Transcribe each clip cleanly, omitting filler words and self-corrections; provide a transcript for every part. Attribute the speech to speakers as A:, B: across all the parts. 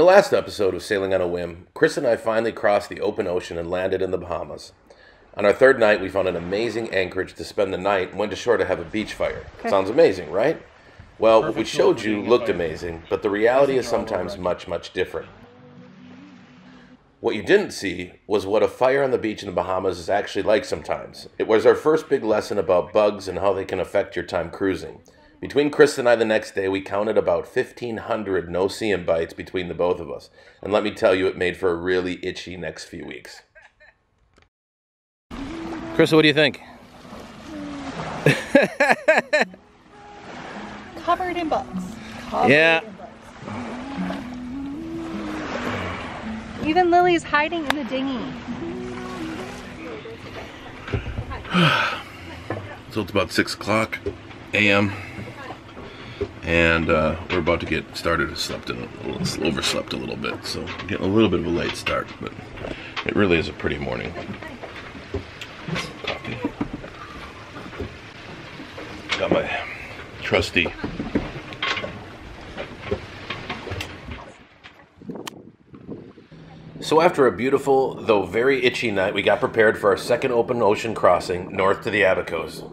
A: last episode of Sailing on a Whim, Chris and I finally crossed the open ocean and landed in the Bahamas. On our third night, we found an amazing anchorage to spend the night and went ashore to have a beach fire. Sounds amazing, right? Well, what we showed you looked amazing, but the reality is sometimes much, much different. What you didn't see was what a fire on the beach in the Bahamas is actually like sometimes. It was our first big lesson about bugs and how they can affect your time cruising. Between Chris and I the next day, we counted about 1,500 no-see-em bites between the both of us. And let me tell you, it made for a really itchy next few weeks. Chris, what do you think?
B: Covered in bugs.
A: Yeah.
B: Even Lily's hiding in the dinghy.
A: So it's about 6 o'clock a.m. and we're about to get started. Overslept a little bit, so getting a little bit of a late start, but it really is a pretty morning. Coffee. Got my trusty So after a beautiful, though very itchy night, we got prepared for our second open ocean crossing north to the Abacos.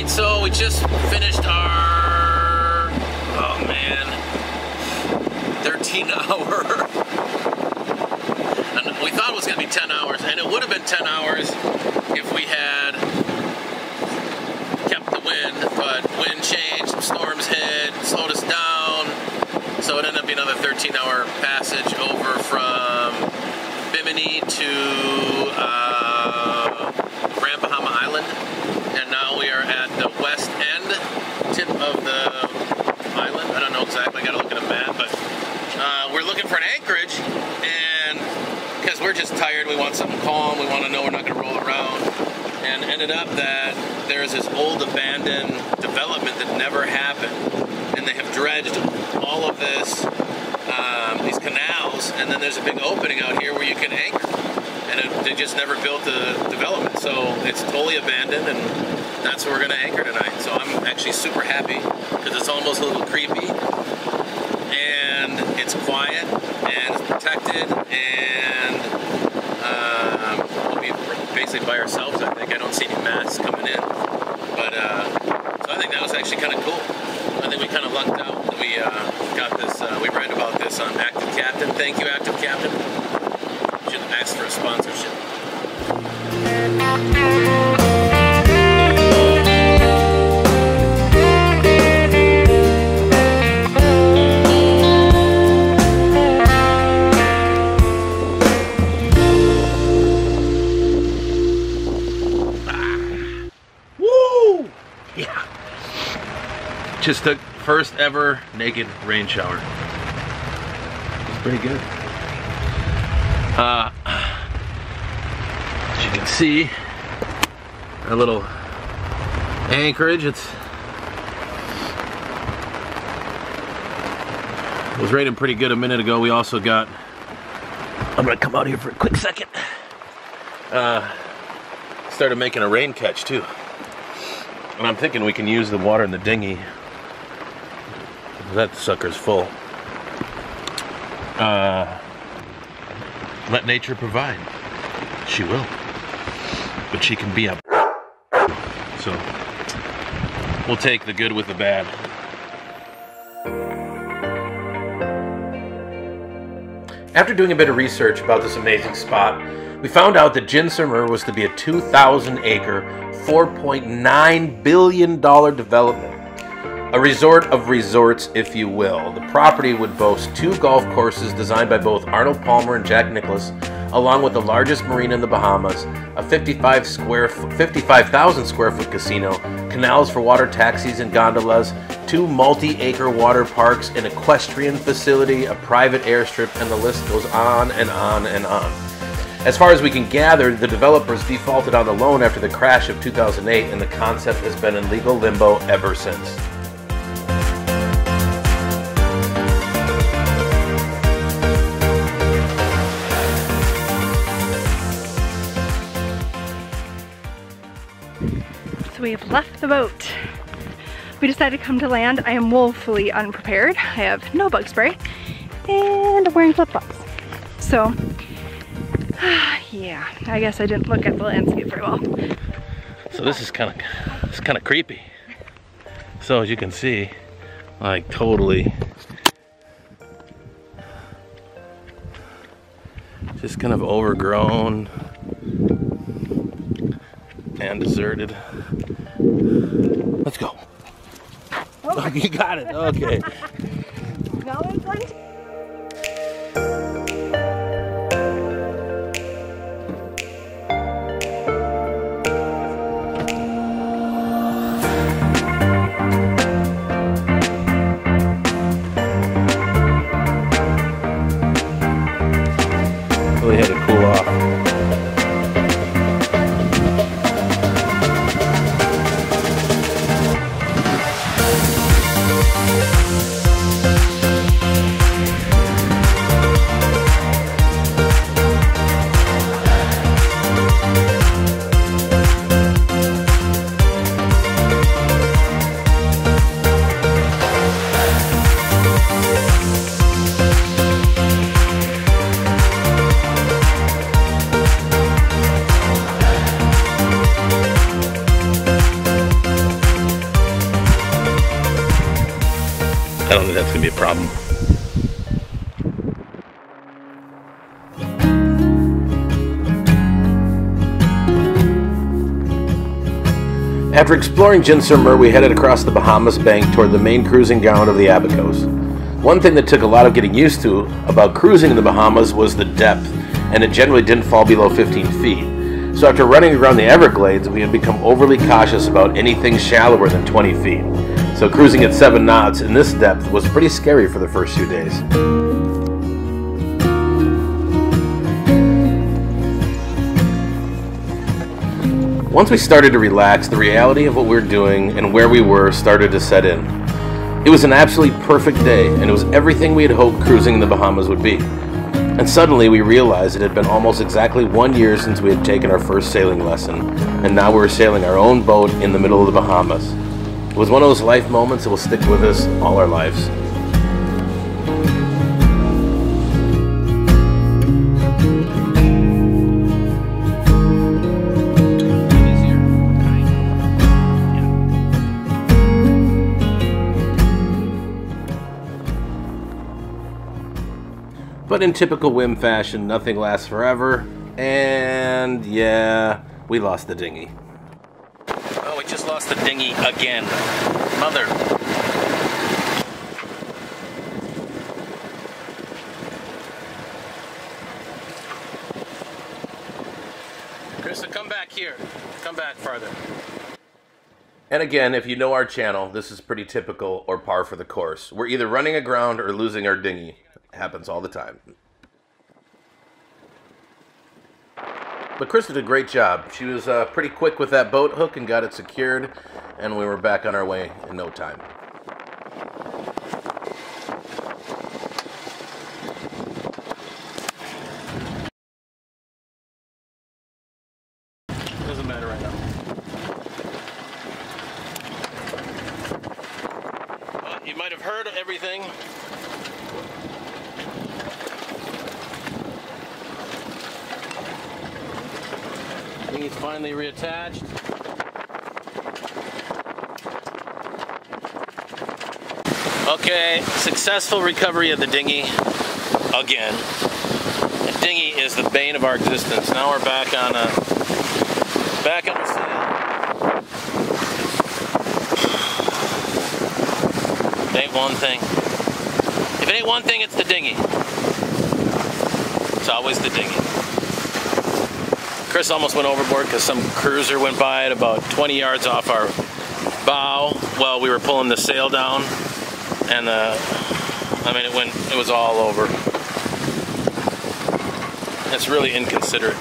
A: So we just finished our, 13-hour, and we thought it was going to be 10 hours, and it would have been 10 hours if we had kept the wind, but wind changed, some storms hit, slowed us down, so it ended up being another 13-hour passage over from Bimini to Bahama Island. And now we are at the west end tip of the island. I don't know exactly, I gotta look at a map, but we're looking for an anchorage, and because we're just tired, we want something calm, we want to know we're not gonna roll around, and ended up that there's this old abandoned development that never happened, and they have dredged all of this, these canals, and then there's a big opening out here where you can anchor. And they just never built the development, so it's totally abandoned, and that's where we're going to anchor tonight. So I'm actually super happy because it's almost a little creepy, and it's quiet, and it's protected, and we'll be basically by ourselves. I think I don't see any masts coming in, but so I think that was actually kind of cool. I think we kind of lucked out that we got this. We read about this on Active Captain. Thank you, Active Captain. Should have asked for a sponsorship. Woo! Yeah. Just took first ever naked rain shower. It's pretty good. As you can see, our little anchorage, it was raining pretty good a minute ago. We also got, I'm gonna come out here for a quick second. Started making a rain catch too. And I'm thinking we can use the water in the dinghy. That sucker's full. let nature provide. She will. But she can be a so we'll take the good with the bad. After doing a bit of research about this amazing spot, we found out that Gin Sur Mer was to be a 2,000-acre, $4.9 billion development. A resort of resorts, if you will. The property would boast 2 golf courses designed by both Arnold Palmer and Jack Nicklaus, along with the largest marina in the Bahamas, a 55,000 square foot casino, canals for water taxis and gondolas, 2 multi-acre water parks, an equestrian facility, a private airstrip, and the list goes on and on and on. As far as we can gather, the developers defaulted on the loan after the crash of 2008, and the concept has been in legal limbo ever since.
B: So we have left the boat. We decided to come to land. I am woefully unprepared. I have no bug spray and I'm wearing flip-flops. So yeah, I guess I didn't look at the landscape very well.
A: So this is kind of creepy. So as you can see, like totally just kind of overgrown and deserted. Let's go. Oh, you got it. Okay.
B: Now I'm plenty.
A: Really had to cool off. I don't think that's going to be a problem. After exploring Gin Sur Mer, we headed across the Bahamas bank toward the main cruising ground of the Abacos. One thing that took a lot of getting used to about cruising in the Bahamas was the depth, and it generally didn't fall below 15 feet. So after running around the Everglades, we had become overly cautious about anything shallower than 20 feet. So cruising at 7 knots in this depth was pretty scary for the first few days. Once we started to relax, the reality of what we were doing and where we were started to set in. It was an absolutely perfect day, and it was everything we had hoped cruising in the Bahamas would be. And suddenly we realized it had been almost exactly 1 year since we had taken our first sailing lesson, and now we were sailing our own boat in the middle of the Bahamas. It was one of those life moments that will stick with us all our lives. But in typical Whim fashion, nothing lasts forever, and yeah, we lost the dinghy. Oh, we just lost the dinghy again. Mother. Krista, come back here. Come back farther. And again, if you know our channel, this is pretty typical or par for the course. We're either running aground or losing our dinghy. It happens all the time. But Krista did a great job. She was pretty quick with that boat hook and got it secured, and we were back on our way in no time. Doesn't matter right now. You might have heard everything. Dinghy's finally reattached. Okay, successful recovery of the dinghy again. The dinghy is the bane of our existence. Now we're back on the sail. It ain't one thing. If it ain't one thing, it's the dinghy. It's always the dinghy. Chris almost went overboard because some cruiser went by at about 20 yards off our bow while we were pulling the sail down, and it was all over. It's really inconsiderate,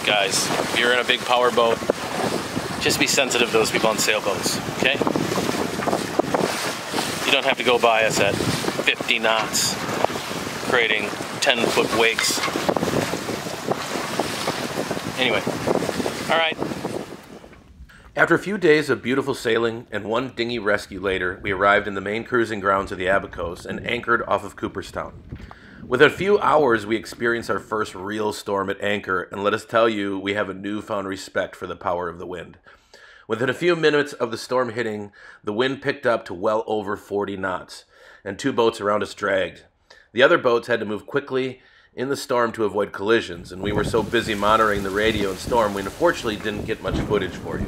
A: guys. If you're in a big power boat, just be sensitive to those people on sailboats, okay? You don't have to go by us at 50 knots, creating 10-foot wakes. Anyway, all right. After a few days of beautiful sailing and one dinghy rescue later, we arrived in the main cruising grounds of the Abacos and anchored off of Cooperstown. Within a few hours, we experienced our first real storm at anchor, and let us tell you, we have a newfound respect for the power of the wind. Within a few minutes of the storm hitting, the wind picked up to well over 40 knots, and 2 boats around us dragged. The other boats had to move quickly in the storm to avoid collisions, and we were so busy monitoring the radio and storm, we unfortunately didn't get much footage for you.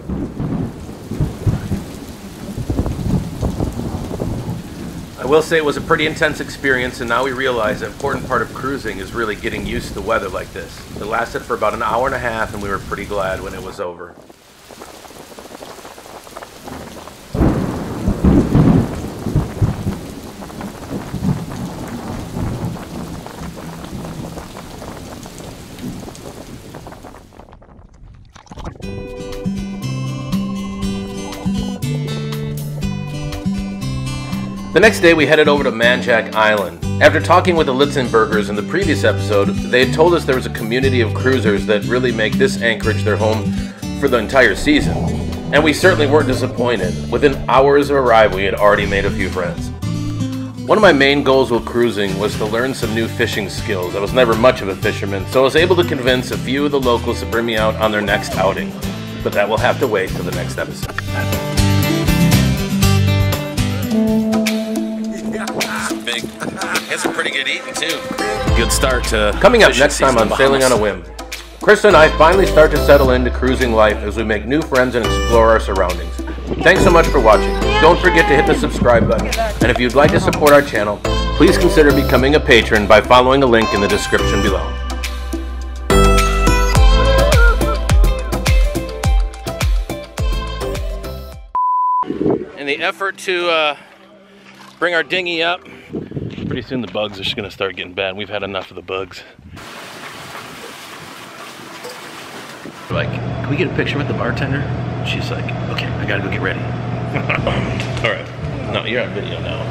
A: I will say it was a pretty intense experience, and now we realize the important part of cruising is really getting used to the weather like this. It lasted for about an hour and a half, and we were pretty glad when it was over. The next day we headed over to Manchaca Island. After talking with the Litzenbergers in the previous episode, they had told us there was a community of cruisers that really make this anchorage their home for the entire season. And we certainly weren't disappointed. Within hours of arrival, we had already made a few friends. One of my main goals while cruising was to learn some new fishing skills. I was never much of a fisherman, so I was able to convince a few of the locals to bring me out on their next outing. But that will have to wait till the next episode. It's a pretty good eating too. Good start to coming up next time on Sailing on a Whim. Chris and I finally start to settle into cruising life as we make new friends and explore our surroundings. Thanks so much for watching. Don't forget to hit the subscribe button. And if you'd like to support our channel, please consider becoming a patron by following the link in the description below. In the effort to bring our dinghy up, pretty soon the bugs are just going to start getting bad. We've had enough of the bugs. We're like, can we get a picture with the bartender? She's like, okay, I gotta go get ready. All right. No, you're on video now.